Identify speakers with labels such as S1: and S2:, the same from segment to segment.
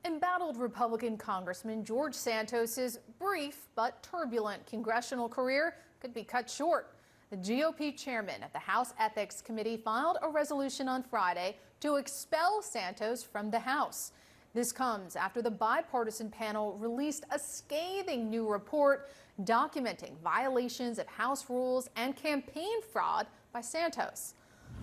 S1: Embattled Republican Congressman George Santos's brief but turbulent congressional career could be cut short. The GOP chairman of the House Ethics Committee filed a resolution on Friday to expel Santos from the House. This comes after the bipartisan panel released a scathing new report documenting violations of House rules and campaign fraud by Santos.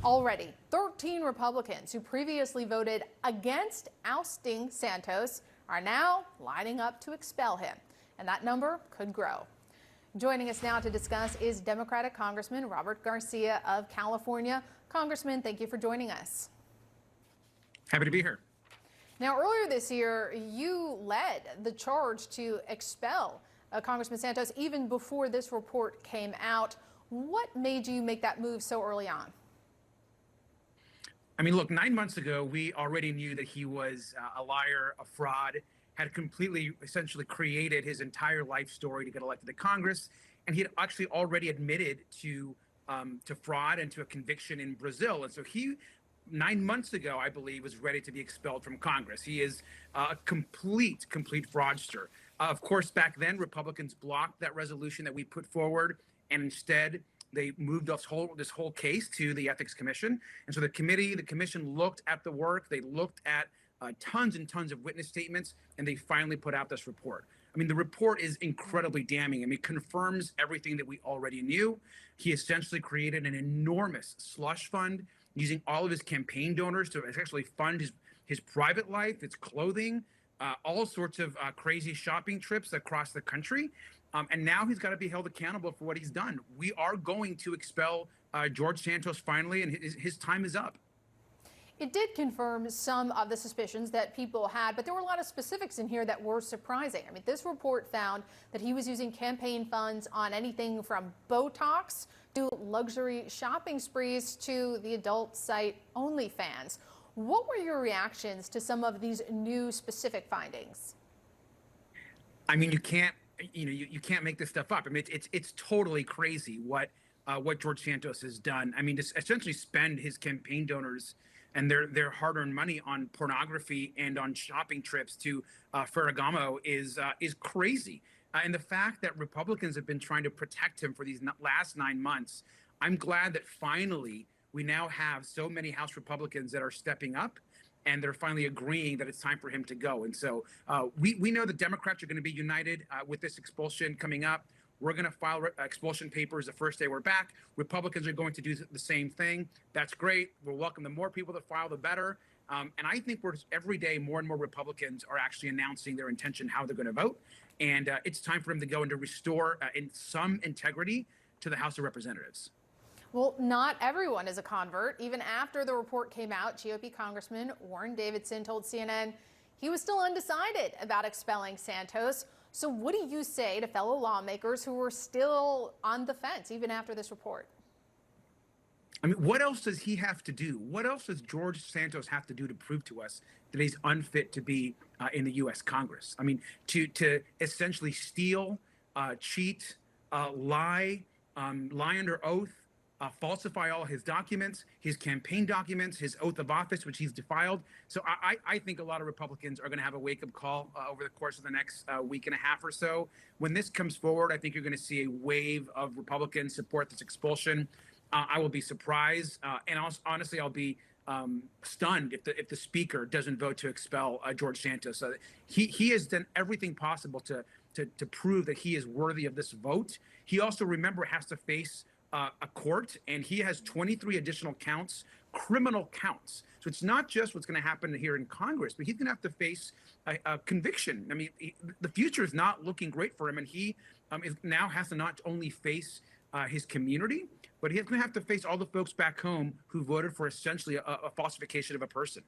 S1: Already, 13 Republicans who previously voted against ousting Santos are now lining up to expel him, and that number could grow. Joining us now to discuss is Democratic Congressman Robert Garcia of California. Congressman, thank you for joining us.
S2: Happy to be here.
S1: Now, earlier this year, you led the charge to expel Congressman Santos even before this report came out. What made you make that move so early on?
S2: I mean, look, 9 months ago, we already knew that he was a liar, a fraud, had completely, essentially created his entire life story to get elected to Congress. And he had actually already admitted to fraud and to a conviction in Brazil. And so he, 9 months ago, I believe, was ready to be expelled from Congress. He is a complete fraudster. Of course, back then, Republicans blocked that resolution that we put forward, and instead they moved this whole case to the Ethics Commission. And so the commission looked at the work. They looked at tons and tons of witness statements, and they finally put out this report. I mean, the report is incredibly damning. I mean, it confirms everything that we already knew. He essentially created an enormous slush fund using all of his campaign donors to essentially fund his private life, his clothing, all sorts of crazy shopping trips across the country. And now he's got to be held accountable for what he's done. We are going to expel George Santos finally, and his time is up.
S1: It did confirm some of the suspicions that people had, but there were a lot of specifics in here that were surprising. I mean, this report found that he was using campaign funds on anything from Botox to luxury shopping sprees to the adult site OnlyFans. What were your reactions to some of these new specific findings?
S2: I mean, you can't make this stuff up. I mean, it's totally crazy what George Santos has done. I mean, to essentially spend his campaign donors and their hard-earned money on pornography and on shopping trips to Ferragamo is crazy. And the fact that Republicans have been trying to protect him for these last 9 months, I'm glad that finally we now have so many House Republicans that are stepping up, and they're finally agreeing that it's time for him to go. And so we know the Democrats are going to be united with this expulsion coming up. We're going to file expulsion papers the first day we're back. Republicans are going to do the same thing. That's great. We'll welcome the more people that file, the better. And I think every day more and more Republicans are actually announcing their intention, how they're going to vote. And it's time for him to go and to restore in some integrity to the House of Representatives.
S1: Well, not everyone is a convert. Even after the report came out, GOP Congressman Warren Davidson told CNN he was still undecided about expelling Santos. So what do you say to fellow lawmakers who were still on the fence even after this report?
S2: I mean, what else does he have to do? What else does George Santos have to do to prove to us that he's unfit to be in the U.S. Congress? I mean, to essentially steal, cheat, lie under oath, falsify all his documents, his campaign documents, his oath of office, which he's defiled. So I think a lot of Republicans are going to have a wake-up call over the course of the next week and a half or so. When this comes forward, I think you're going to see a wave of Republicans support this expulsion. I will be surprised, and honestly, I'll be stunned if the Speaker doesn't vote to expel George Santos. He has done everything possible to prove that he is worthy of this vote. He also, remember, has to face a court, and he has 23 additional counts, criminal counts. So it's not just what's going to happen here in Congress, but he's going to have to face a conviction. I mean, the future is not looking great for him, and he now has to not only face his community, but he's going to have to face all the folks back home who voted for essentially a falsification of a person.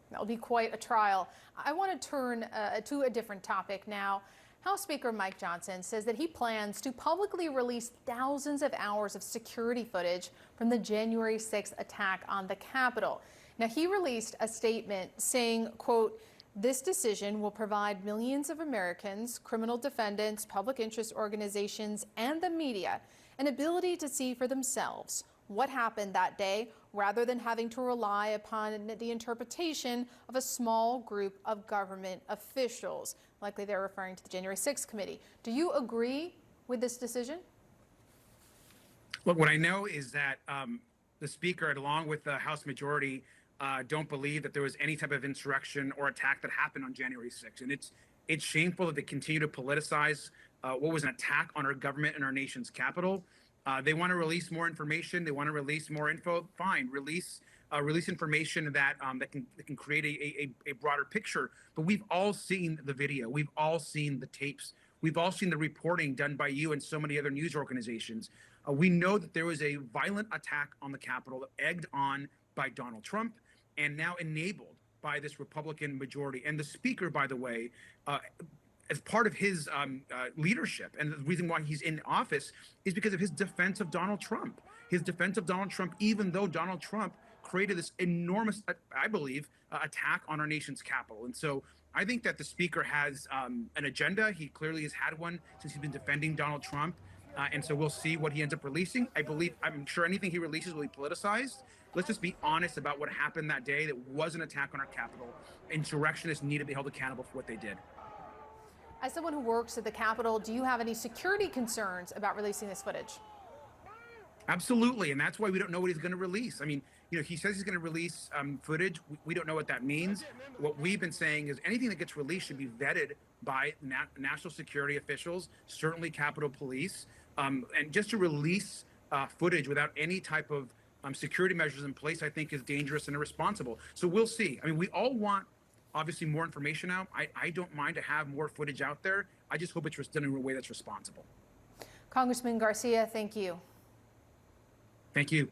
S1: That'll be quite a trial. I want to turn to a different topic now. House Speaker Mike Johnson says that he plans to publicly release thousands of hours of security footage from the January 6th attack on the Capitol. Now, he released a statement saying, quote, "This decision will provide millions of Americans, criminal defendants, public interest organizations, and the media an ability to see for themselves what happened that day rather than having to rely upon the interpretation of a small group of government officials. Likely they're referring to the January 6th committee. Do you agree with this decision?
S2: Look, what I know is that the Speaker, along with the House majority, don't believe that there was any type of insurrection or attack that happened on January 6th. And it's shameful that they continue to politicize what was an attack on our government and our nation's capital. They want to release more information. They want to release more info. Fine, release information that can create a broader picture. But we've all seen the video. We've all seen the tapes. We've all seen the reporting done by you and so many other news organizations. We know that there was a violent attack on the Capitol, egged on by Donald Trump, and now enabled by this Republican majority. And the Speaker, by the way, as part of his leadership, and the reason why he's in office is because of his defense of Donald Trump. His defense of Donald Trump, even though Donald Trump created this enormous, I believe, attack on our nation's capital. And so I think that the Speaker has an agenda. He clearly has had one since he's been defending Donald Trump. And so we'll see what he ends up releasing. I'm sure anything he releases will be politicized. Let's just be honest about what happened that day. That was an attack on our Capitol. Insurrectionists need to be held accountable for what they did.
S1: As someone who works at the Capitol, do you have any security concerns about releasing this footage?
S2: Absolutely, and that's why we don't know what he's going to release. I mean, he says he's going to release footage. We don't know what that means. What we've been saying is anything that gets released should be vetted by national security officials, certainly Capitol Police, and just to release footage without any type of security measures in place, I think is dangerous and irresponsible. So we'll see. I mean, we all want, obviously, more information out. I don't mind to have more footage out there. I just hope it's done in a way that's responsible.
S1: Congressman Garcia, thank you.
S2: Thank you.